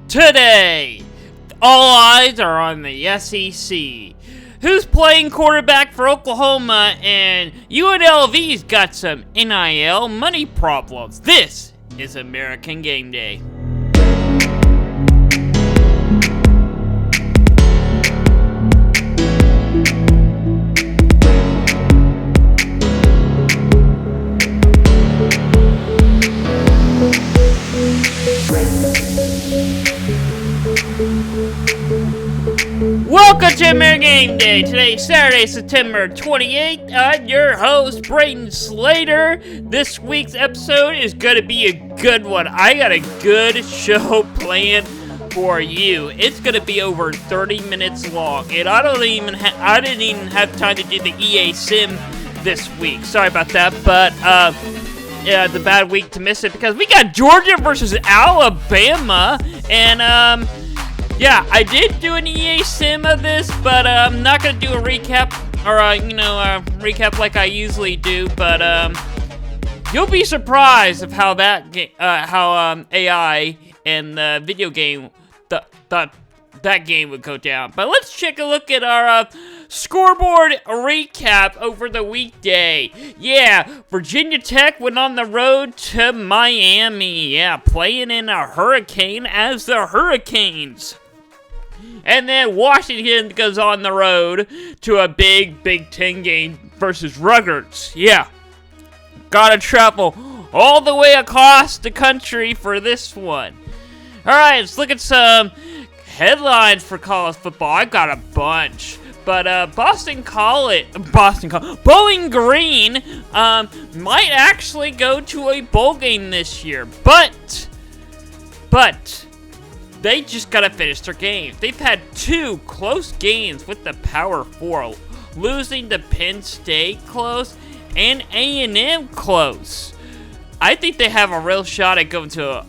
Today, all eyes are on the SEC. Who's playing quarterback for Oklahoma, and UNLV's got some NIL money problems. This is American Game Day. Welcome to American Game Day. Today's Saturday, September 28th. I'm your host, Brayden Slater. This week's episode is going to be a good one. I got a good show planned for you. It's going to be over 30 minutes long, and I didn't even have time to do the EA Sim this week. Sorry about that, but yeah, it's a bad week to miss it because we got Georgia versus Alabama, and yeah, I did do an EA Sim of this, but I'm not gonna do a recap or recap like I usually do. But you'll be surprised of how that AI and the video game that game would go down. But let's take a look at our scoreboard recap over the weekday. Yeah, Virginia Tech went on the road to Miami. Yeah, playing in a hurricane as the Hurricanes. And then Washington goes on the road to a big Big Ten game versus Rutgers. Yeah, gotta travel all the way across the country for this one. Alright, let's look at some headlines for college football. I've got a bunch. But Bowling Green might actually go to a bowl game this year. But they just gotta finish their games. They've had two close games with the Power 4, losing to Penn State close and A&M close. I think they have a real shot at going to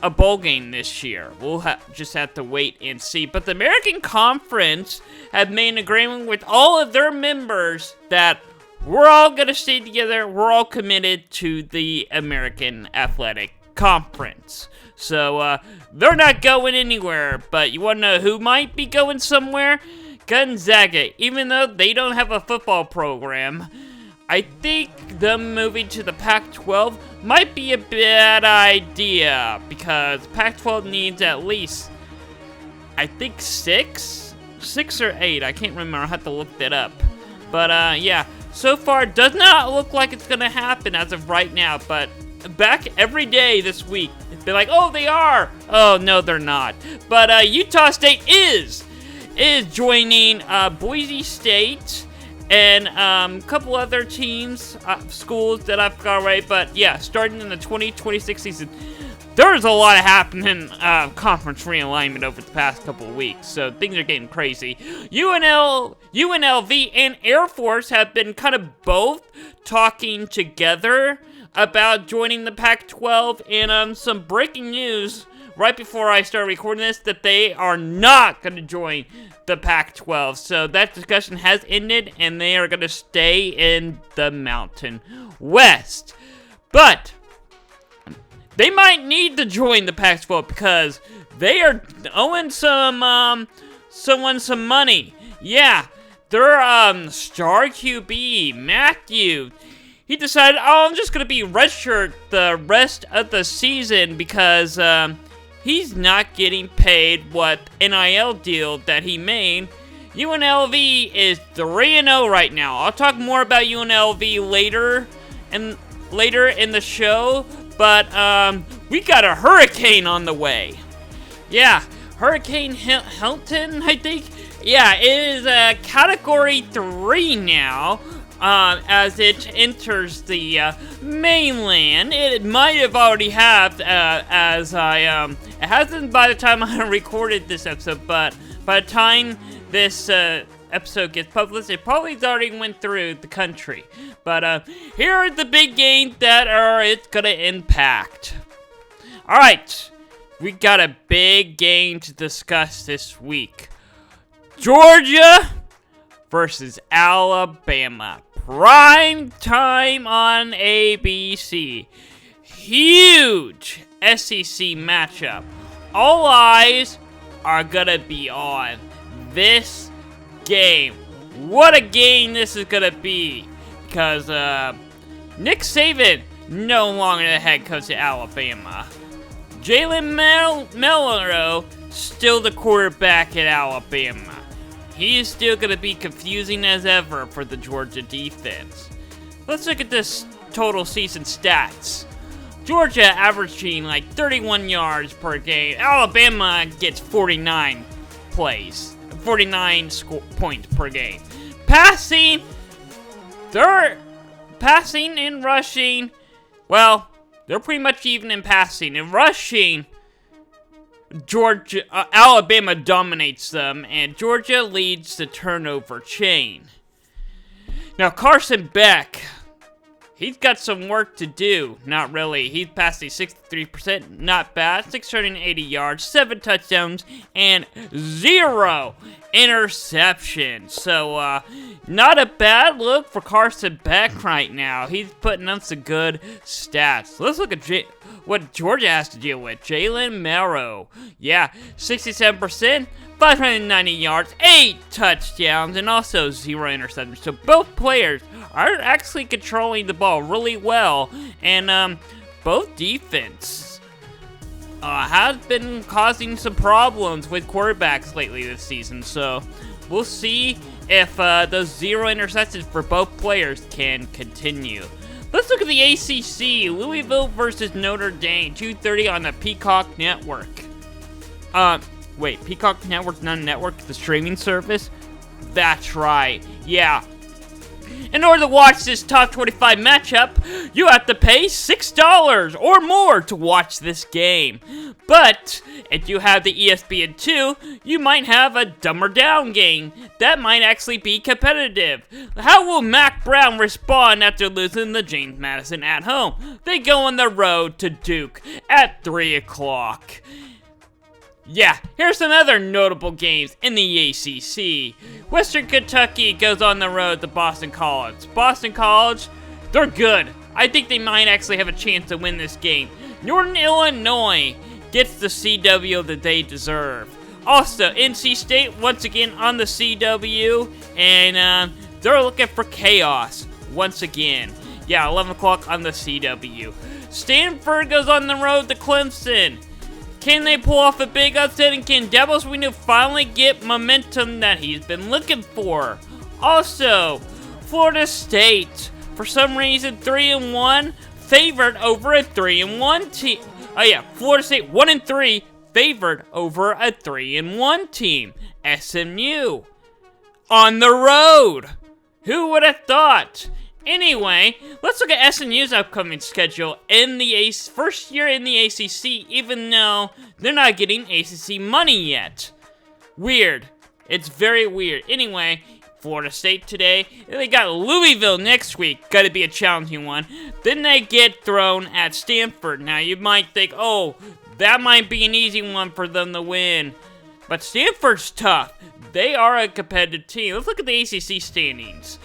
a bowl game this year. We'll just have to wait and see. But the American Conference have made an agreement with all of their members that we're all gonna stay together. We're all committed to the American Athletic Conference. So, they're not going anywhere, but you want to know who might be going somewhere? Gonzaga. Even though they don't have a football program, I think them moving to the Pac-12 might be a bad idea, because Pac-12 needs at least, I think, six or eight. I can't remember. I'll have to look that up. But, yeah, so far, it does not look like it's going to happen as of right now, but back every day this week, it's been like, oh, they are. Oh, no, they're not. But Utah State is joining Boise State and a couple other teams, schools that I've got already. But yeah, starting in the 2026 season, there's a lot of happening conference realignment over the past couple of weeks, so things are getting crazy. UNLV and Air Force have been kind of both talking together about joining the Pac-12, and some breaking news right before I start recording this, that they are not going to join the Pac-12. So that discussion has ended, and they are going to stay in the Mountain West. But they might need to join the Pac-12 because they are owing someone some money. Yeah, their star QB, Matthew, he decided, oh, I'm just going to be redshirt the rest of the season because he's not getting paid what NIL deal that he made. UNLV is 3-0 right now. I'll talk more about UNLV later in the show, but we got a hurricane on the way. Yeah, Hurricane Hilton, I think. Yeah, it is a Category 3 now. As it enters the mainland. It might have already have, it hasn't by the time I recorded this episode, but by the time this episode gets published, it probably already went through the country. But here are the big games that it's gonna impact. Alright, we got a big game to discuss this week. Georgia versus Alabama. Prime time on ABC. Huge SEC matchup. all eyes are gonna be on this game. What a game this is gonna be. Because, Nick Saban, no longer the head coach at Alabama. Jalen Milroe, still the quarterback at Alabama. He is still going to be confusing as ever for the Georgia defense. Let's look at this total season stats. Georgia averaging like 31 yards per game. Alabama gets 49 points per game. Passing, they're passing and rushing. Well, they're pretty much even in passing. In rushing, Alabama dominates them, and Georgia leads the turnover chain. Now, Carson Beck, he's got some work to do. Not really. He's passing 63%. Not bad. 680 yards, 7 touchdowns, and 0 interceptions. So, not a bad look for Carson Beck right now. He's putting up some good stats. Let's look at what Georgia has to deal with. Jalen Milroe. Yeah, 67%, 590 yards, 8 touchdowns, and also 0 interceptions. So both players are actually controlling the ball really well, and both defense has been causing some problems with quarterbacks lately this season. So we'll see if those 0 interceptions for both players can continue. Let's look at the ACC. Louisville versus Notre Dame, 2:30 on the Peacock Network. Wait, Peacock Network, not a network, the streaming service? That's right, yeah. In order to watch this top 25 matchup, you have to pay $6 or more to watch this game. But if you have the ESPN2, you might have a dumber down game that might actually be competitive. How will Mac Brown respond after losing to James Madison at home? They go on the road to Duke at 3 o'clock. Yeah, here's some other notable games in the ACC. Western Kentucky goes on the road to Boston College. Boston College, they're good. I think they might actually have a chance to win this game. Northern Illinois gets the CW that they deserve. Also, NC State, once again on the CW, and they're looking for chaos once again. Yeah, 11 o'clock on the CW. Stanford goes on the road to Clemson. Can they pull off a big upset, and can Dabo Swinney finally get momentum that he's been looking for? Also, Florida State, for some reason, 3-1, favored over a 3-1 team. Oh yeah, Florida State 1-3, favored over a 3-1 team. SMU, on the road. Who would have thought? Anyway, let's look at SMU's upcoming schedule in the first year in the ACC, even though they're not getting ACC money yet. Weird. It's very weird. Anyway, Florida State today. They got Louisville next week. Gotta be a challenging one. Then they get thrown at Stanford. Now, you might think, oh, that might be an easy one for them to win. But Stanford's tough. They are a competitive team. Let's look at the ACC standings.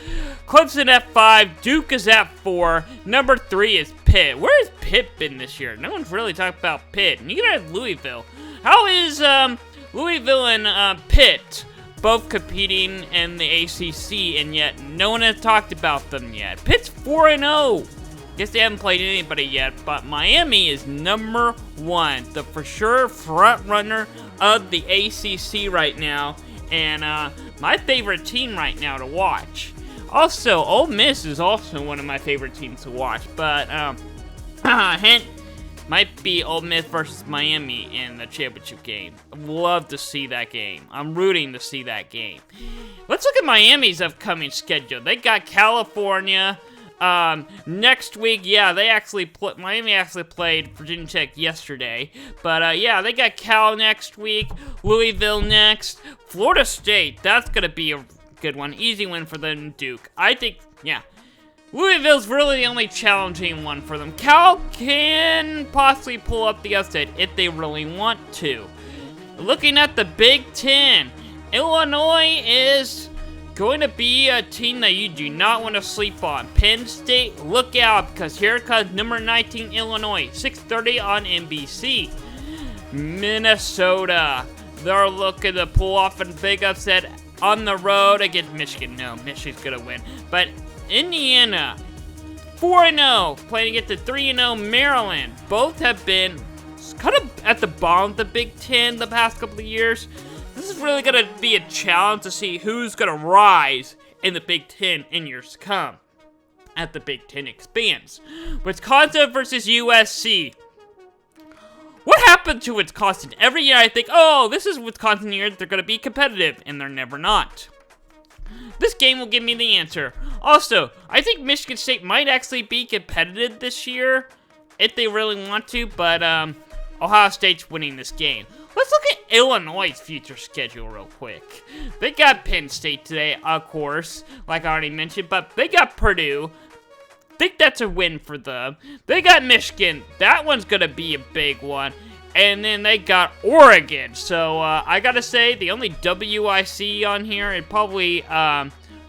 Clemson at 5, Duke is at 4, number 3 is Pitt. Where has Pitt been this year? No one's really talked about Pitt. Neither has Louisville. How is Louisville and Pitt both competing in the ACC, and yet no one has talked about them yet? Pitt's 4-0. Guess they haven't played anybody yet, but Miami is number 1, the for sure front runner of the ACC right now, and my favorite team right now to watch. Also, Ole Miss is also one of my favorite teams to watch, but hint, might be Ole Miss versus Miami in the championship game. I'd love to see that game. I'm rooting to see that game. Let's look at Miami's upcoming schedule. They got California next week. Yeah, Miami actually played Virginia Tech yesterday, but yeah, they got Cal next week, Louisville next, Florida State. That's gonna be a good one, easy win for them. Duke, I think, yeah. Louisville's really the only challenging one for them. Cal can possibly pull up the upset if they really want to. Looking at the Big Ten, Illinois is going to be a team that you do not want to sleep on. Penn State, look out, because here comes number 19 Illinois, 6:30 on NBC. Minnesota. They're looking to pull off a big upset on the road against Michigan. No, Michigan's gonna win. But Indiana, 4-0, playing against the 3-0 Maryland. Both have been kind of at the bottom of the Big Ten the past couple of years. This is really gonna be a challenge to see who's gonna rise in the Big Ten in years to come as the Big Ten expands. Wisconsin versus USC. What happened to Wisconsin? Every year I think, oh, this is Wisconsin year, they're going to be competitive, and they're never not. This game will give me the answer. Also, I think Michigan State might actually be competitive this year, if they really want to, but Ohio State's winning this game. Let's look at Illinois' future schedule real quick. They got Penn State today, of course, like I already mentioned, but they got Purdue. Think that's a win for them. They got Michigan. That one's gonna be a big one. And then they got Oregon. So I gotta say, the only W I see on here is probably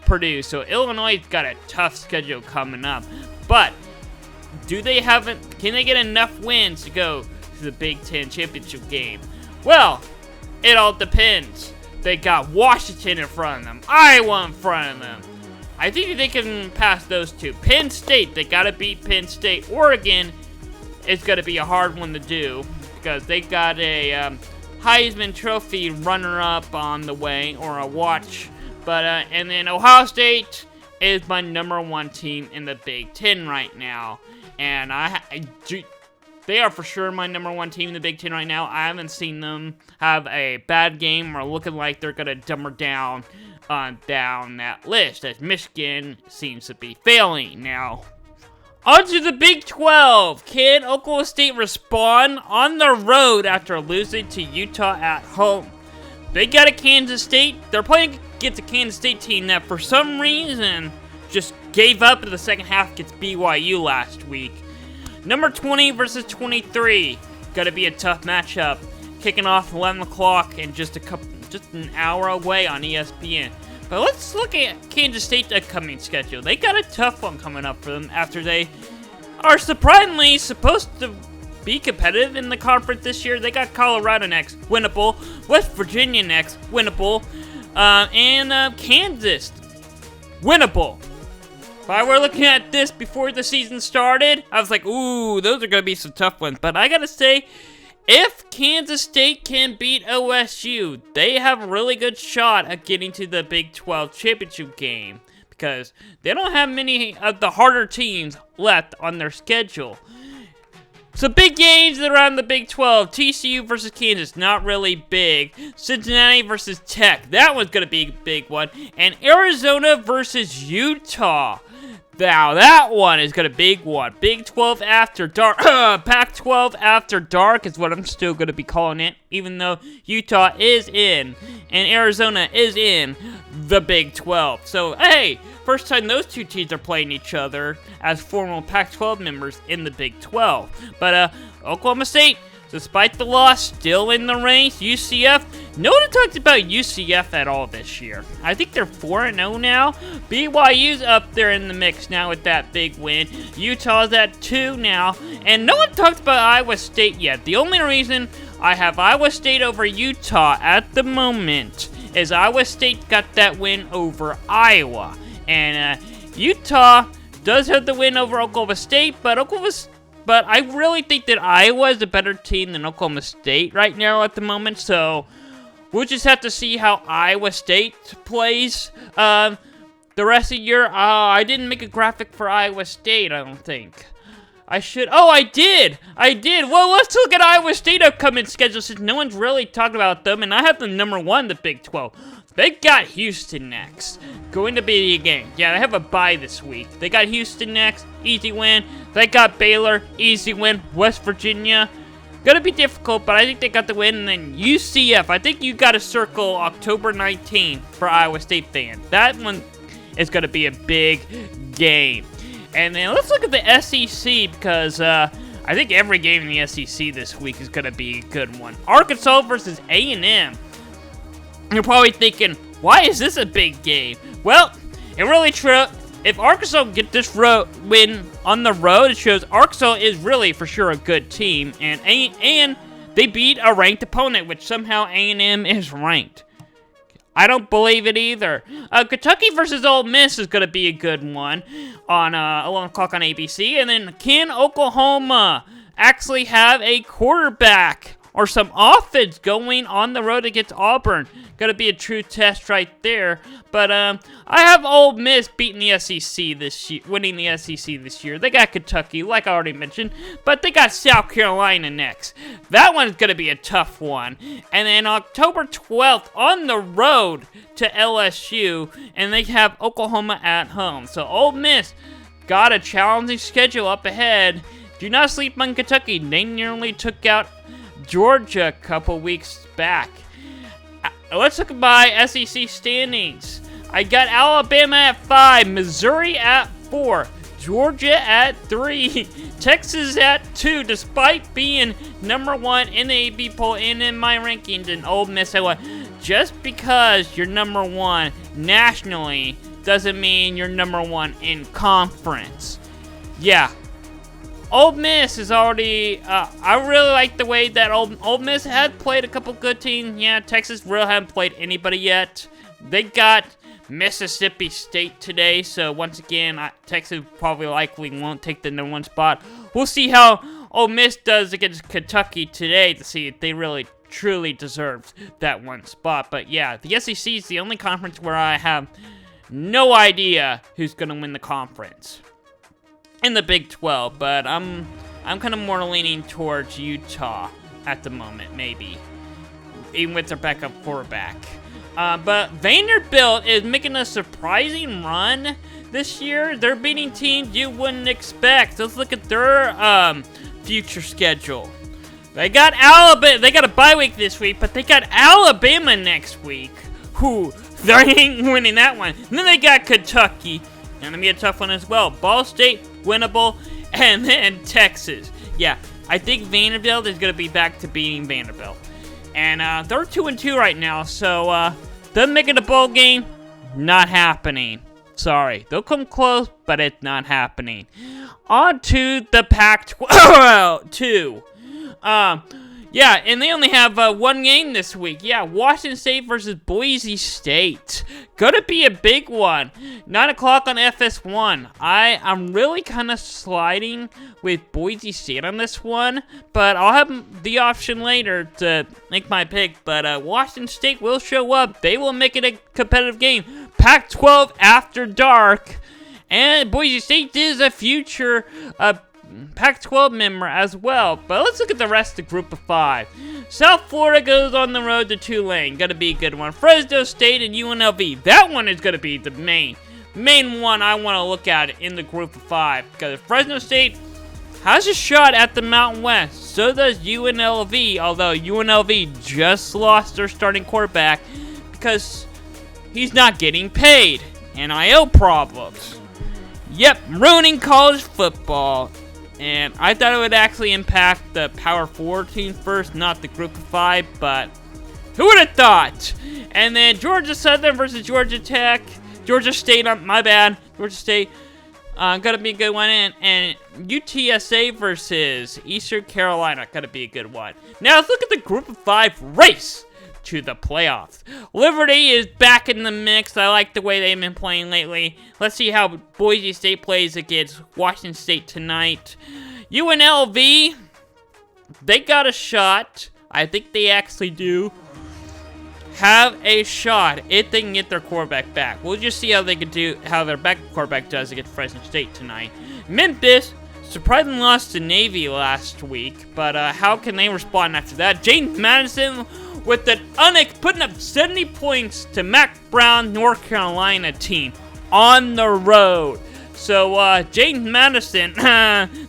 Purdue. So Illinois got a tough schedule coming up. But can they get enough wins to go to the Big Ten championship game? Well, it all depends. They got Washington in front of them, Iowa in front of them. I think they can pass those two. Penn State, they gotta beat Penn State. Oregon is gonna be a hard one to do because they got a Heisman Trophy runner-up on the way, or a watch. But and then Ohio State is my #1 team in the Big Ten right now, and they are for sure my #1 team in the Big Ten right now. I haven't seen them have a bad game or looking like they're gonna dumber down down that list, as Michigan seems to be failing now. On to the Big 12. Can Oklahoma State respond on the road after losing to Utah at home? They got a Kansas State. They're playing against a Kansas State team that for some reason just gave up in the second half against BYU last week. Number 20 versus 23. Gotta be a tough matchup. Kicking off 11 o'clock and just an hour away on ESPN. But let's look at Kansas State's upcoming schedule. They got a tough one coming up for them after they are surprisingly supposed to be competitive in the conference this year. They got Colorado next, winnable. West Virginia next, winnable. And Kansas, winnable. If I were looking at this before the season started, I was like, ooh, those are going to be some tough ones. But I got to say, if Kansas State can beat OSU, they have a really good shot at getting to the Big 12 championship game, because they don't have many of the harder teams left on their schedule. So big games around the Big 12. TCU versus Kansas, not really big. Cincinnati versus Tech, that one's going to be a big one. And Arizona versus Utah. Now, that one is going to be a big one. Big 12 after dark. Pac-12 after dark is what I'm still going to be calling it, even though Utah is in and Arizona is in the Big 12. So, hey, first time those two teams are playing each other as former Pac-12 members in the Big 12. But Oklahoma State, despite the loss, still in the race. UCF, no one talked about UCF at all this year. I think they're 4-0 now. BYU's up there in the mix now with that big win. Utah's at 2 now. And no one talked about Iowa State yet. The only reason I have Iowa State over Utah at the moment is Iowa State got that win over Iowa. And Utah does have the win over Oklahoma State, but I really think that Iowa is a better team than Oklahoma State right now at the moment, so we'll just have to see how Iowa State plays the rest of the year. I didn't make a graphic for Iowa State, I don't think. I should. Oh, I did! Well, let's look at Iowa State upcoming schedule, since no one's really talking about them, and I have them #1 in the Big 12. They got Houston next. Going to be a game. Yeah, they have a bye this week. They got Houston next. Easy win. They got Baylor. Easy win. West Virginia. Gonna be difficult, but I think they got the win. And then UCF. I think you got to circle October 19th for Iowa State fans. That one is gonna be a big game. And then let's look at the SEC, because I think every game in the SEC this week is gonna be a good one. Arkansas versus A&M. You're probably thinking, why is this a big game? Well, it really true. If Arkansas get this win on the road, it shows Arkansas is really for sure a good team, and they beat a ranked opponent, which somehow A&M is ranked. I don't believe it either. Kentucky versus Ole Miss is going to be a good one on 11 o'clock on ABC. And then can Oklahoma actually have a quarterback or some offense going on the road against Auburn? Going to be a true test right there. But I have Ole Miss beating the SEC this year, winning the SEC this year. They got Kentucky, like I already mentioned, but they got South Carolina next. That one's going to be a tough one. And then October 12th on the road to LSU, and they have Oklahoma at home. So Ole Miss got a challenging schedule up ahead. Do not sleep on Kentucky. They nearly took out Georgia a couple weeks back. Let's look at my SEC standings. I got Alabama at 5, Missouri at 4, Georgia at 3, Texas at 2, despite being number 1 in the AP poll and in my rankings, and Ole Miss at 1. Just because you're number 1 nationally doesn't mean you're number 1 in conference. Yeah. Ole Miss is already, I really like the way that Ole Miss had played a couple good teams. Yeah, Texas really haven't played anybody yet. They got Mississippi State today, so once again, Texas probably likely won't take the number 1 spot. We'll see how Ole Miss does against Kentucky today to see if they really truly deserve that 1 spot. But yeah, the SEC is the only conference where I have no idea who's going to win the conference in the Big 12, but I'm kind of more leaning towards Utah at the moment, maybe, even with their backup quarterback. But Vanderbilt is making a surprising run this year. They're beating teams you wouldn't expect. Let's look at their future schedule. They got Alabama. They got a bye week this week, but they got Alabama next week. Who? They ain't winning that one. And then they got Kentucky. Gonna be a tough one as well. Ball State, winnable, and then Texas. Yeah, I think Vanderbilt is gonna be back to beating Vanderbilt, and they're 2-2 right now. So them making a bowl game, not happening. Sorry, they'll come close, but it's not happening. On to the Pac-12. Yeah, and they only have 1 game this week. Yeah, Washington State versus Boise State. Gonna be a big one. 9 o'clock on FS1. I'm really kind of sliding with Boise State on this one, but I'll have the option later to make my pick. But Washington State will show up. They will make it a competitive game. Pac-12 after dark. And Boise State is a future Pac-12 member as well. But let's look at the rest of the group of 5. South Florida goes on the road to Tulane. Gonna be a good one. Fresno State and UNLV. That one is gonna be the main one I want to look at in the group of 5. Because Fresno State has a shot at the Mountain West. So does UNLV. Although UNLV just lost their starting quarterback because he's not getting paid. NIL problems. Yep, ruining college football. And I thought it would actually impact the Power 4 teams first, not the group of 5, but who would have thought? And then Georgia Southern versus Georgia Tech. Georgia State, my bad. Georgia State, gotta be a good one. And UTSA versus Eastern Carolina, gotta be a good one. Now let's look at the group of 5 race to the playoffs. Liberty is back in the mix. I like the way they've been playing lately. Let's see how Boise State plays against Washington State tonight. UNLV, they got a shot. I think they actually do have a shot if they can get their quarterback back. We'll just see how they can do, how their backup quarterback does against Fresno State tonight. Memphis surprisingly lost to Navy last week, but how can they respond after that? James Madison with putting up 70 points to Mac Brown, North Carolina team on the road. So James Madison,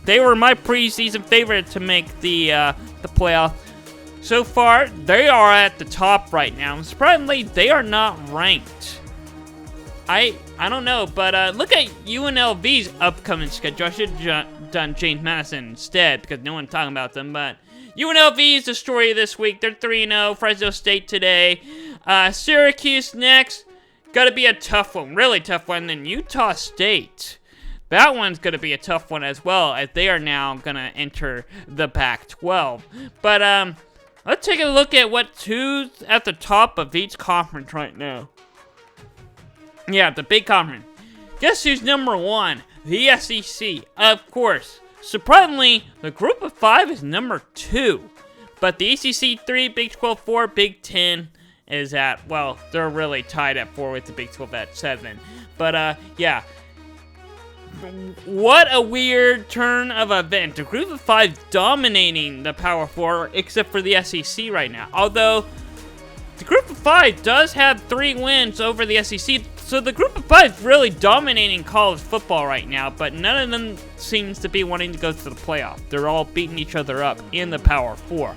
they were my preseason favorite to make the playoff. So far, they are at the top right now. Surprisingly, they are not ranked. I don't know, but look at UNLV's upcoming schedule. I should have done James Madison instead because no one's talking about them, but UNLV is the story of this week. They're 3-0. Fresno State today. Syracuse next. Gotta be a tough one. Really tough one. Then Utah State. That one's gonna be a tough one as well, as they are now gonna enter the Pac-12. But let's take a look at who's at the top of each conference right now. Yeah, the big conference. Guess who's number 1? The SEC, of course. Surprisingly, the group of 5 is number 2. But the ACC 3, Big 12 4, Big 10 is at, well, they're really tied at 4 with the Big 12 at 7. But, yeah. What a weird turn of event. The group of 5 dominating the Power 4, except for the SEC right now. Although, the group of 5 does have 3 wins over the SEC. So the group of 5 is really dominating college football right now, but none of them seems to be wanting to go to the playoff. They're all beating each other up in the Power 4.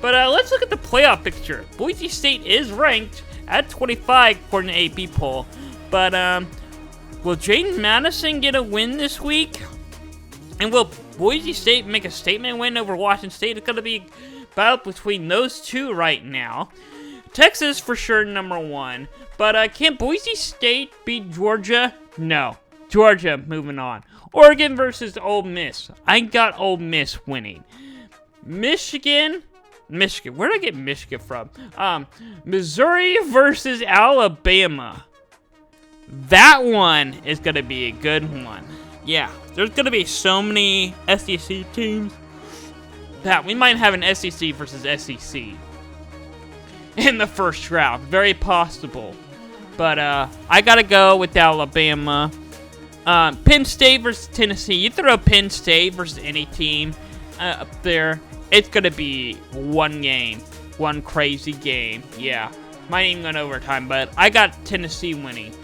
But let's look at the playoff picture. Boise State is ranked at 25 according to AP poll. But will Jaden Madison get a win this week? And will Boise State make a statement win over Washington State? It's going to be a battle between those two right now. Texas for sure number 1. But can Boise State beat Georgia? No. Georgia moving on. Oregon versus Ole Miss. I got Ole Miss winning. Michigan. Where did I get Michigan from? Missouri versus Alabama. That one is going to be a good one. Yeah, there's going to be so many SEC teams that we might have an SEC versus SEC in the first round. Very possible. But I got to go with Alabama. Penn State versus Tennessee. You throw Penn State versus any team up there, it's going to be one game. One crazy game. Yeah. Might even go in overtime, but I got Tennessee winning.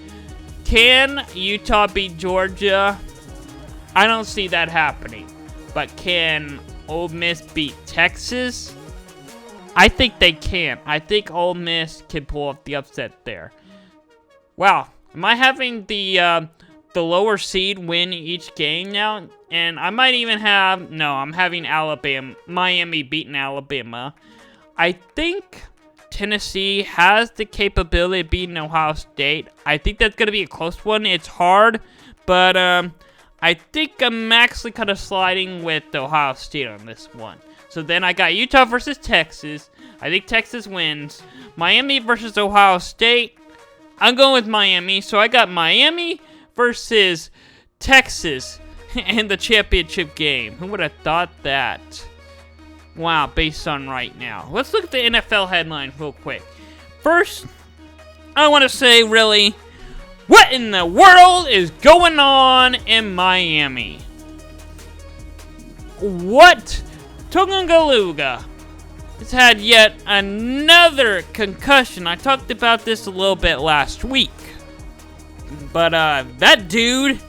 Can Utah beat Georgia? I don't see that happening. But can Ole Miss beat Texas? I think they can. I think Ole Miss can pull off the upset there. Wow. Am I having the lower seed win each game now? And I might even have... No, I'm having Miami beating Alabama. I think Tennessee has the capability of beating Ohio State. I think that's going to be a close one. It's hard, but I think I'm actually kind of sliding with Ohio State on this one. So then I got Utah versus Texas. I think Texas wins. Miami versus Ohio State. I'm going with Miami. So I got Miami versus Texas in the championship game. Who would have thought that? Wow, based on right now. Let's look at the NFL headline real quick. First, I want to say, really, what in the world is going on in Miami? What? Tagovailoa has had yet another concussion. I talked about this a little bit last week. But that dude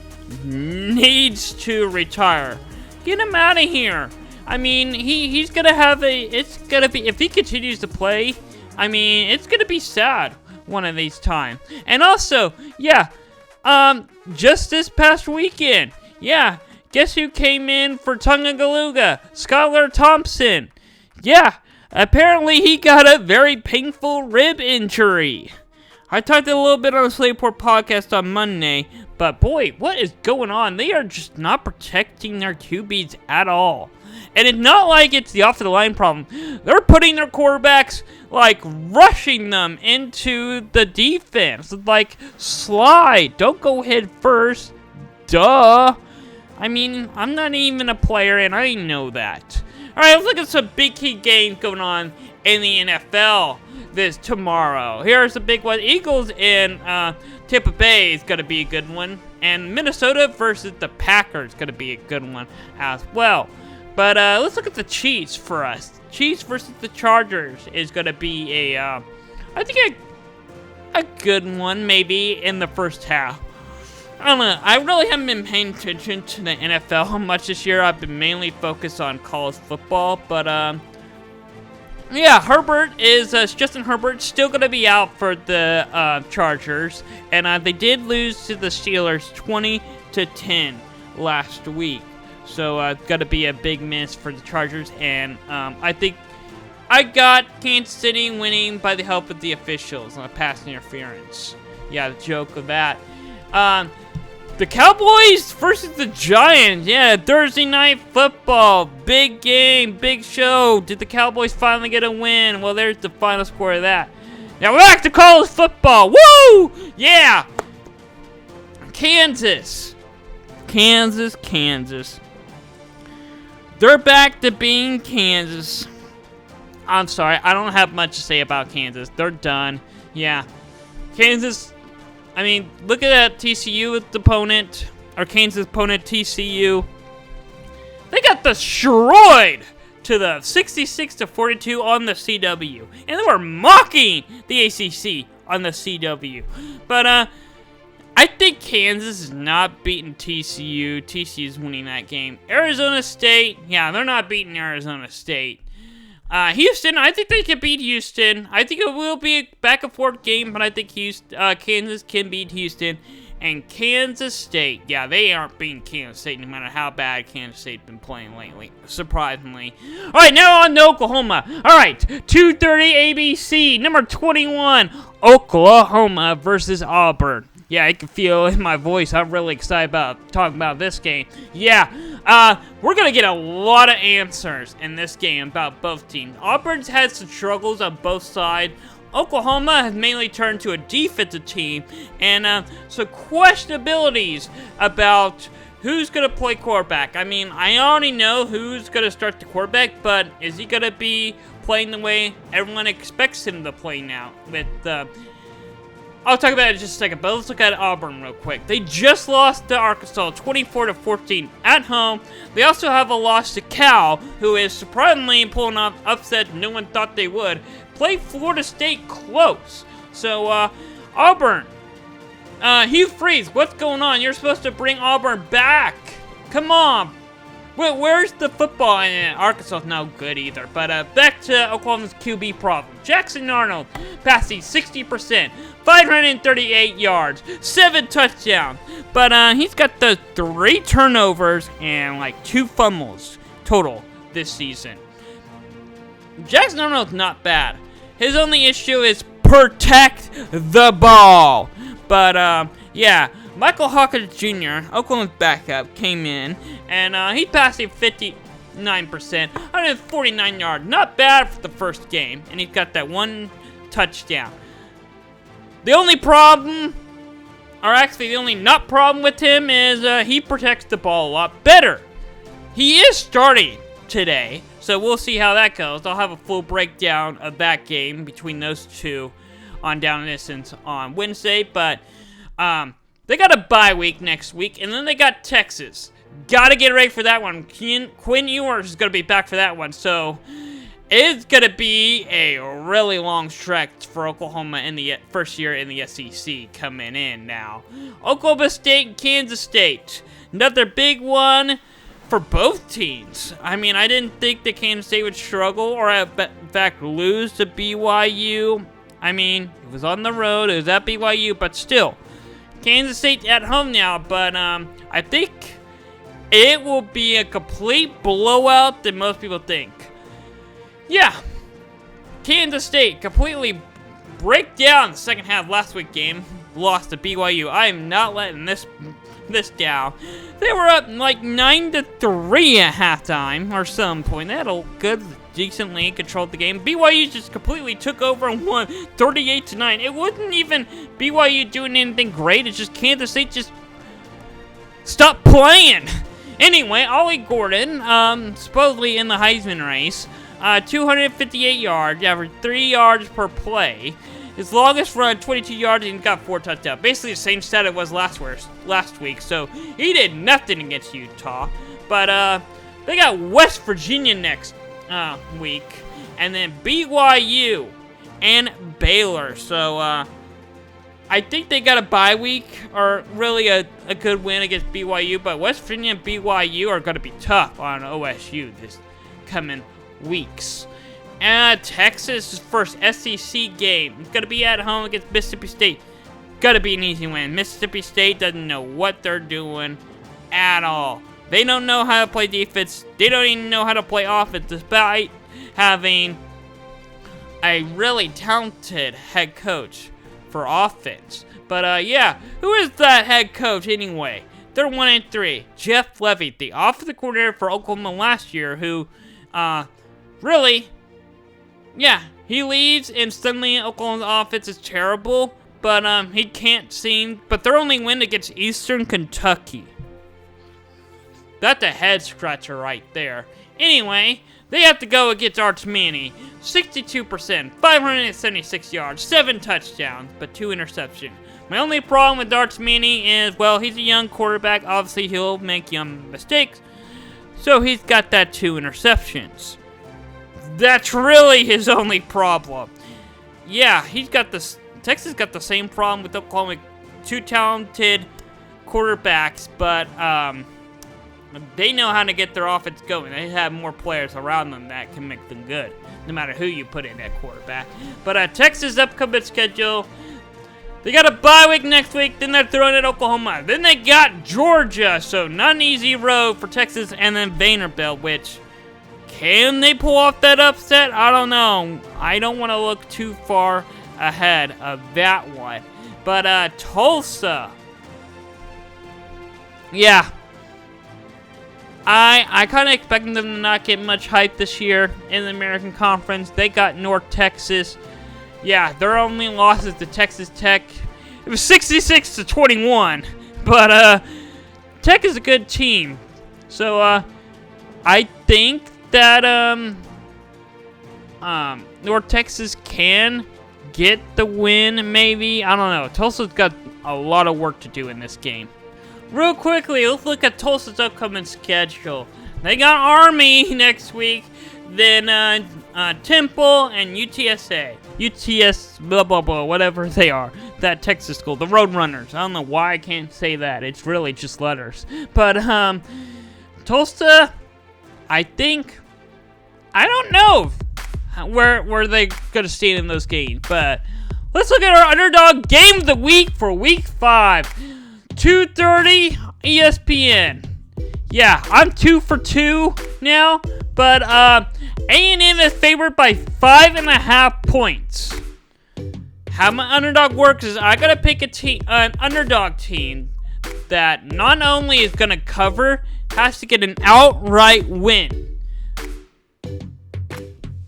needs to retire. Get him out of here. I mean, he's gonna have it's gonna be, if he continues to play, I mean, it's gonna be sad one of these times. And also, yeah, just this past weekend, yeah, guess who came in for Tagovailoa? Skylar Thompson. Yeah, apparently he got a very painful rib injury. I talked a little bit on the Slateport podcast on Monday, but boy, what is going on? They are just not protecting their QBs at all. And it's not like it's the off-the-line problem. They're putting their quarterbacks, like, rushing them into the defense. Like, slide. Don't go head first. Duh. I mean, I'm not even a player, and I know that. All right, let's look at some big key games going on in the NFL this tomorrow. Here's the big one. Eagles in Tampa Bay is going to be a good one. And Minnesota versus the Packers is going to be a good one as well. But let's look at the Chiefs for us. Chiefs versus the Chargers is going to be I think a good one maybe in the first half. I don't know. I really haven't been paying attention to the NFL much this year. I've been mainly focused on college football. But yeah, Justin Herbert still going to be out for the Chargers. And they did lose to the Steelers 20-10 last week. So it's got to be a big miss for the Chargers. And I think I got Kansas City winning by the help of the officials on a pass interference. Yeah, the joke of that. The Cowboys versus the Giants. Yeah, Thursday night football. Big game, big show. Did the Cowboys finally get a win? Well, there's the final score of that. Now we're back to college football. Woo! Yeah! Kansas. They're back to being Kansas. I'm sorry, I don't have much to say about Kansas. They're done. Yeah. Kansas, I mean, look at that TCU opponent, or Kansas opponent, TCU. They got destroyed to the 66-42 on the CW. And they were mocking the ACC on the CW. But, I think Kansas is not beating TCU. TCU is winning that game. Arizona State, yeah, they're not beating Arizona State. Houston, I think they can beat Houston. I think it will be a back-and-forth game, but I think Kansas can beat Houston. And Kansas State, yeah, they aren't beating Kansas State no matter how bad Kansas State's been playing lately, surprisingly. All right, now on to Oklahoma. All right, 2:30 ABC, number 21, Oklahoma versus Auburn. Yeah, I can feel in my voice. I'm really excited about talking about this game. Yeah, we're going to get a lot of answers in this game about both teams. Auburn's had some struggles on both sides. Oklahoma has mainly turned to a defensive team, and some questionabilities about who's going to play quarterback. I mean, I already know who's going to start the quarterback, but is he going to be playing the way everyone expects him to play now with I'll talk about it in just a second, but let's look at Auburn real quick. They just lost to Arkansas 24-14 at home. They also have a loss to Cal, who is surprisingly pulling off upset no one thought they would. Played Florida State close. So, Auburn. Hugh Freeze, what's going on? You're supposed to bring Auburn back. Come on. Where's the football in it? Arkansas's no good either. But back to Oklahoma's QB problem. Jackson Arnold passing 60%, 538 yards, 7 touchdowns. But he's got the 3 turnovers and like 2 fumbles total this season. Jackson Arnold's not bad. His only issue is protect the ball. But yeah. Michael Hawkins Jr., Oklahoma's backup, came in, and he passed a 59%, 149 yards. Not bad for the first game, and he's got that 1 touchdown. The only problem, or actually the only not problem with him is he protects the ball a lot better. He is starting today, so we'll see how that goes. I'll have a full breakdown of that game between those two on Down and Distance on Wednesday, but they got a bye week next week, and then they got Texas. Gotta get ready for that one. Quinn Ewers is gonna be back for that one, so it's gonna be a really long stretch for Oklahoma in the first year in the SEC coming in now. Oklahoma State and Kansas State. Another big one for both teams. I mean, I didn't think that Kansas State would struggle or, in fact, lose to BYU. I mean, it was on the road, it was at BYU, but still. Kansas State at home now, but I think it will be a complete blowout than most people think. Yeah, Kansas State completely break down the second half last week game, lost to BYU. I am not letting this down. They were up like 9-3 at halftime or some point. They had a good, decent lead, controlled the game. BYU just completely took over and won 38-9. It wasn't even BYU doing anything great. It's just Kansas State just stopped playing. Anyway, Ollie Gordon, supposedly in the Heisman race, 258 yards, averaged 3 yards per play. His longest run, 22 yards, and he got 4 touchdowns. Basically the same stat it was last week, so he did nothing against Utah. But they got West Virginia next week, and then BYU and Baylor. So I think they got a bye week, or really a good win against BYU, but West Virginia and BYU are going to be tough on OSU this coming weeks. Texas' first SEC game. It's going to be at home against Mississippi State. Got to be an easy win. Mississippi State doesn't know what they're doing at all. They don't know how to play defense. They don't even know how to play offense, despite having a really talented head coach for offense. But, yeah, who is that head coach anyway? They're 1-3. Jeff Levy, the offensive coordinator for Oklahoma last year, who, really, yeah, he leaves and suddenly Oklahoma's offense is terrible, but he can't seem. But their only win against Eastern Kentucky. That's a head scratcher right there. Anyway, they have to go against Arch Manning. 62%, 576 yards, 7 touchdowns, but 2 interceptions. My only problem with Arch Manning is, well, he's a young quarterback. Obviously, he'll make young mistakes. So he's got that 2 interceptions. That's really his only problem. Yeah, he's got this. Texas got the same problem with Oklahoma. 2 talented quarterbacks, but they know how to get their offense going. They have more players around them that can make them good, no matter who you put in at quarterback. But Texas' upcoming schedule, they got a bye week next week, then they're throwing at Oklahoma. Then they got Georgia, so not an easy road for Texas, and then Vanderbilt, which, can they pull off that upset? I don't know. I don't want to look too far ahead of that one. But Tulsa, yeah, I kind of expected them to not get much hype this year in the American Conference. They got North Texas. Yeah, their only losses to Texas Tech, it was 66-21. But Tech is a good team. So I think that North Texas can get the win, maybe. I don't know. Tulsa's got a lot of work to do in this game. Real quickly, let's look at Tulsa's upcoming schedule. They got Army next week, then Temple and UTSA. UTS, blah, blah, blah, whatever they are. That Texas school, the Roadrunners. I don't know why I can't say that. It's really just letters. But Tulsa, I think, I don't know where they could have stayed in those games. But let's look at our underdog game of the week for week 5. 2:30 ESPN. Yeah, I'm 2 for 2 now, but A&M is favored by 5.5 points. How my underdog works is I gotta pick an underdog team that not only is gonna cover, has to get an outright win.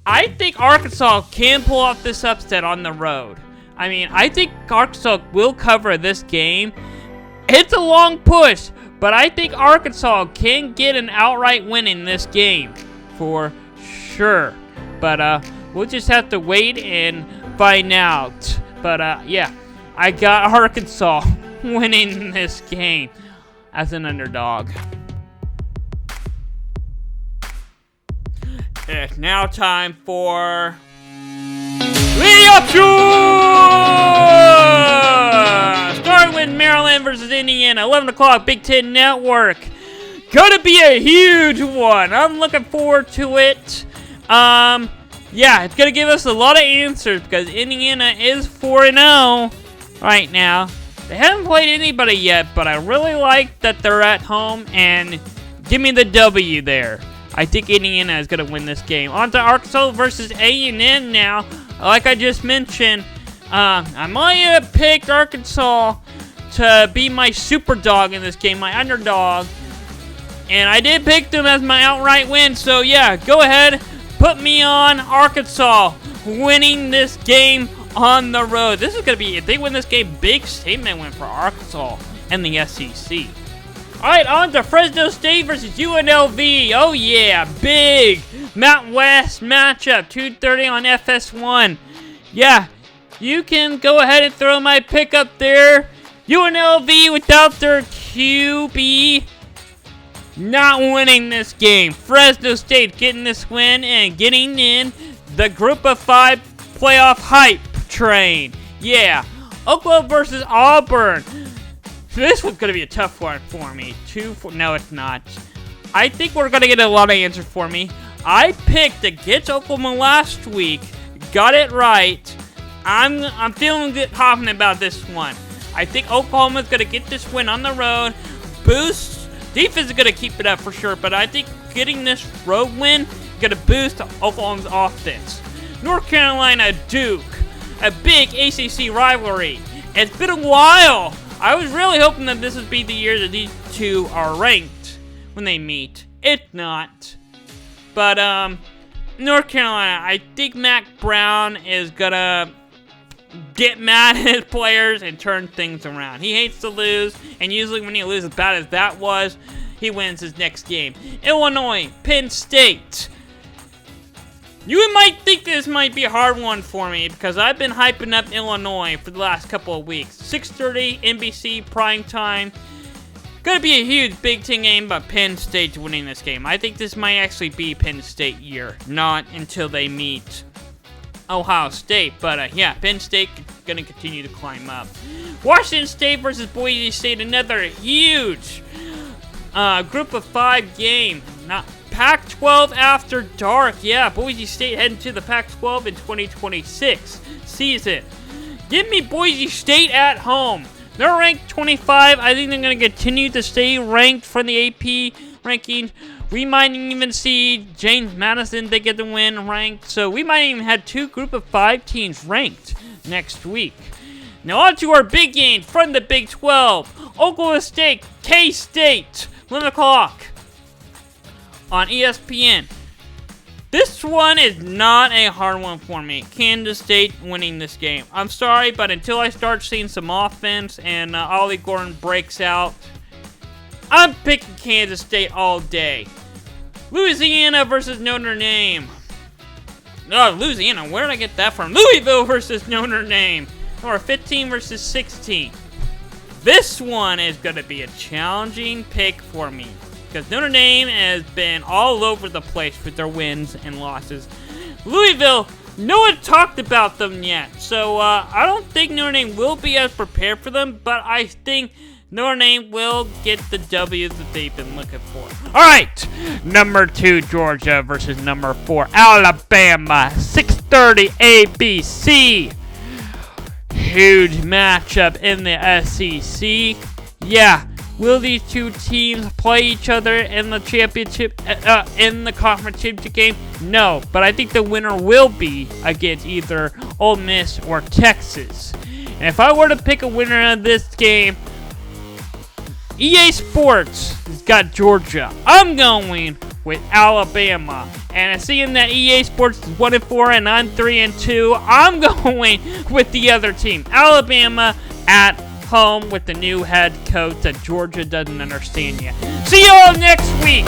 I think Arkansas can pull off this upset on the road. I mean, I think Arkansas will cover this game. It's a long push, but I think Arkansas can get an outright win in this game for sure. But we'll just have to wait and find out. But yeah, I got Arkansas winning this game as an underdog. It's now time for the option! Starting with Maryland versus Indiana, 11 o'clock, Big Ten Network. Gonna be a huge one. I'm looking forward to it. Yeah, it's gonna give us a lot of answers because Indiana is 4-0 right now. They haven't played anybody yet, but I really like that they're at home and give me the W there. I think Indiana is gonna win this game. On to Arkansas versus A&M now. Like I just mentioned, I might have picked Arkansas to be my super dog in this game, my underdog. And I did pick them as my outright win. So yeah, go ahead, put me on Arkansas winning this game on the road. This is going to be, if they win this game, big statement win for Arkansas and the SEC. Alright, on to Fresno State versus UNLV. Oh yeah, big Mountain West matchup, 2:30 on FS1. Yeah, you can go ahead and throw my pick up there. UNLV without their QB not winning this game. Fresno State getting this win and getting in the Group of 5 playoff hype train. Yeah, Oklahoma versus Auburn. This one's going to be a tough one for me. No, it's not. I think we're going to get a lot of answers for me. I picked against Oklahoma last week. Got it right. I'm feeling good, confident about this one. I think Oklahoma's going to get this win on the road. Boost. Defense is going to keep it up for sure, but I think getting this road win is going to boost Oklahoma's offense. North Carolina, Duke. A big ACC rivalry. It's been a while. I was really hoping that this would be the year that these two are ranked when they meet. It's not. But, North Carolina, I think Mac Brown is gonna get mad at his players and turn things around. He hates to lose, and usually when he loses as bad as that was, he wins his next game. Illinois, Penn State. You might think this might be a hard one for me because I've been hyping up Illinois for the last couple of weeks. 6:30 NBC prime time. Gonna be a huge Big Ten game, but Penn State's winning this game. I think this might actually be Penn State year, not until they meet Ohio State. But yeah, Penn State gonna continue to climb up. Washington State versus Boise State, another huge group of 5 game. Not Pac-12 after dark. Yeah, Boise State heading to the Pac-12 in 2026 season. Give me Boise State at home. They're ranked 25. I think they're going to continue to stay ranked from the AP ranking. We might even see James Madison, they get the win ranked. So we might even have 2 group of 5 teams ranked next week. Now on to our big game from the Big 12. Oklahoma State, K-State, 11 o'clock on ESPN. This one is not a hard one for me. Kansas State winning this game. I'm sorry, but until I start seeing some offense and Ollie Gordon breaks out, I'm picking Kansas State all day. Louisiana versus Notre Dame. Oh, Louisiana, where did I get that from? Louisville versus Notre Dame. Or 15 versus 16. This one is going to be a challenging pick for me, because Notre Dame has been all over the place with their wins and losses. Louisville, no one talked about them yet. So I don't think Notre Dame will be as prepared for them, but I think Notre Dame will get the W that they've been looking for. All right, number 2 Georgia versus number 4 Alabama, 6:30 ABC. Huge matchup in the SEC. Yeah. Will these two teams play each other in the championship, in the conference championship game? No, but I think the winner will be against either Ole Miss or Texas. And if I were to pick a winner of this game, EA Sports has got Georgia. I'm going with Alabama. And seeing that EA Sports is 1-4 and I'm 3-2, I'm going with the other team, Alabama at home with the new head coach that Georgia doesn't understand yet. See you all next week.